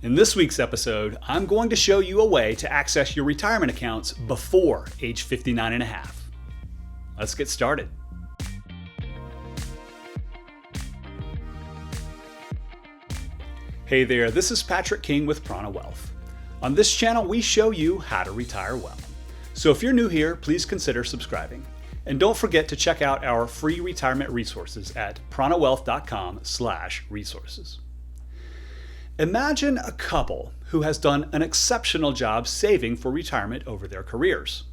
In this week's episode, I'm going to show you a way to access your retirement accounts before age 59 and a half. Let's get started. Hey there, this is Patrick King with Prana Wealth. On this channel, we show you how to retire well. So if you're new here, please consider subscribing. And don't forget to check out our free retirement resources at pranawealth.com/resources. Imagine a couple who has done an exceptional job saving for retirement over their careers.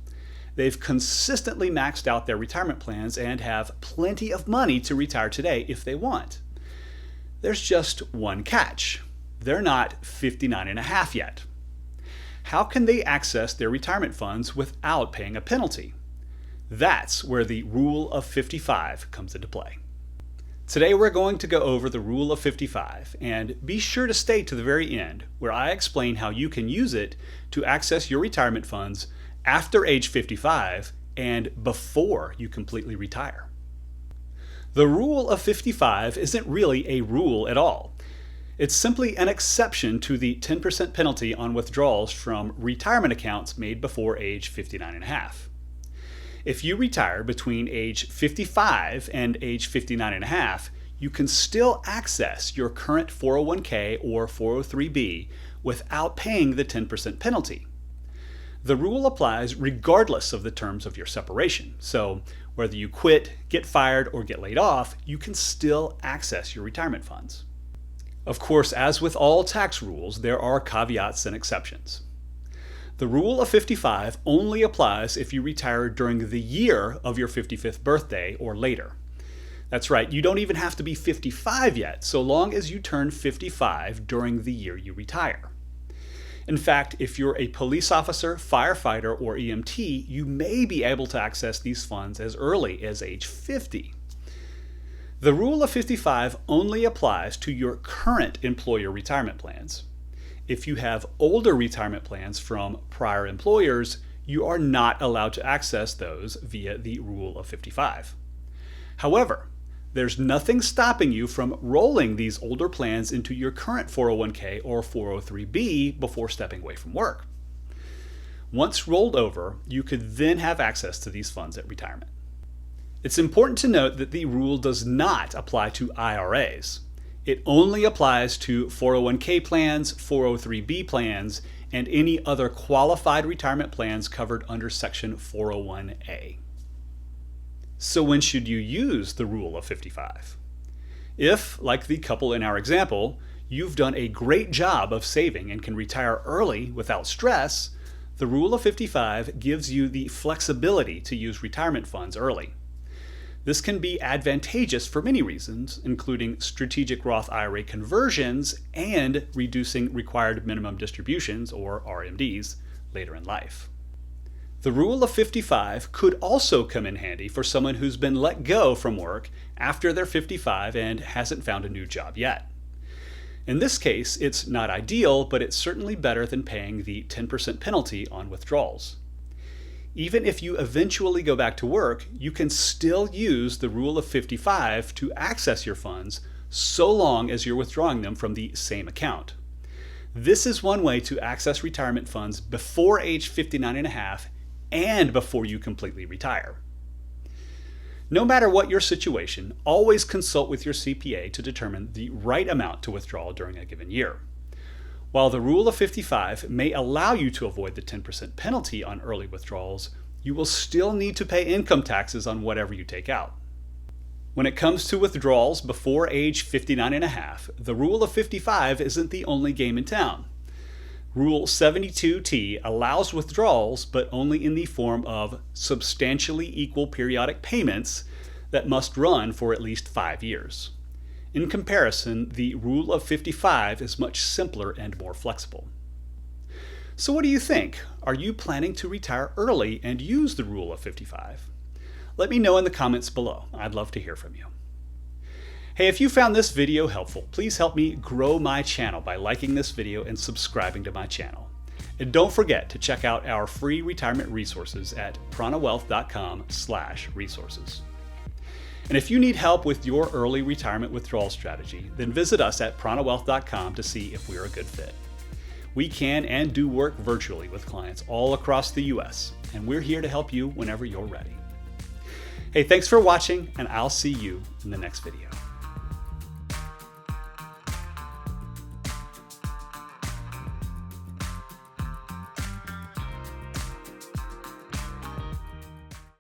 They've consistently maxed out their retirement plans and have plenty of money to retire today if they want. There's just one catch. They're not 59 and a half yet. How can they access their retirement funds without paying a penalty? That's where the Rule of 55 comes into play. Today we're going to go over the Rule of 55, and be sure to stay to the very end where I explain how you can use it to access your retirement funds after age 55 and before you completely retire. The Rule of 55 isn't really a rule at all. It's simply an exception to the 10% penalty on withdrawals from retirement accounts made before age 59 and a half. If you retire between age 55 and age 59 and a half, you can still access your current 401k or 403b without paying the 10% penalty. The rule applies regardless of the terms of your separation. So whether you quit, get fired, or get laid off, you can still access your retirement funds. Of course, as with all tax rules, there are caveats and exceptions. The Rule of 55 only applies if you retire during the year of your 55th birthday or later. That's right, you don't even have to be 55 yet, so long as you turn 55 during the year you retire. In fact, if you're a police officer, firefighter, or EMT, you may be able to access these funds as early as age 50. The Rule of 55 only applies to your current employer retirement plans. If you have older retirement plans from prior employers, you are not allowed to access those via the Rule of 55. However, there's nothing stopping you from rolling these older plans into your current 401k or 403b before stepping away from work. Once rolled over, you could then have access to these funds at retirement. It's important to note that the rule does not apply to IRAs. It only applies to 401k plans, 403b plans, and any other qualified retirement plans covered under Section 401A. So when should you use the Rule of 55? If, like the couple in our example, you've done a great job of saving and can retire early without stress, the Rule of 55 gives you the flexibility to use retirement funds early. This can be advantageous for many reasons, including strategic Roth IRA conversions and reducing required minimum distributions, or RMDs, later in life. The Rule of 55 could also come in handy for someone who's been let go from work after they're 55 and hasn't found a new job yet. In this case, it's not ideal, but it's certainly better than paying the 10% penalty on withdrawals. Even if you eventually go back to work, you can still use the Rule of 55 to access your funds so long as you're withdrawing them from the same account. This is one way to access retirement funds before age 59 and a half and before you completely retire. No matter what your situation, always consult with your CPA to determine the right amount to withdraw during a given year. While the Rule of 55 may allow you to avoid the 10% penalty on early withdrawals, you will still need to pay income taxes on whatever you take out. When it comes to withdrawals before age 59 and a half, the Rule of 55 isn't the only game in town. Rule 72T allows withdrawals, but only in the form of substantially equal periodic payments that must run for at least 5 years. In comparison, the Rule of 55 is much simpler and more flexible. So what do you think? Are you planning to retire early and use the Rule of 55? Let me know in the comments below. I'd love to hear from you. Hey, if you found this video helpful, please help me grow my channel by liking this video and subscribing to my channel. And don't forget to check out our free retirement resources at pranawealth.com/resources. And if you need help with your early retirement withdrawal strategy, then visit us at pranawealth.com to see if we're a good fit. We can and do work virtually with clients all across the US, and we're here to help you whenever you're ready. Hey, thanks for watching, and I'll see you in the next video.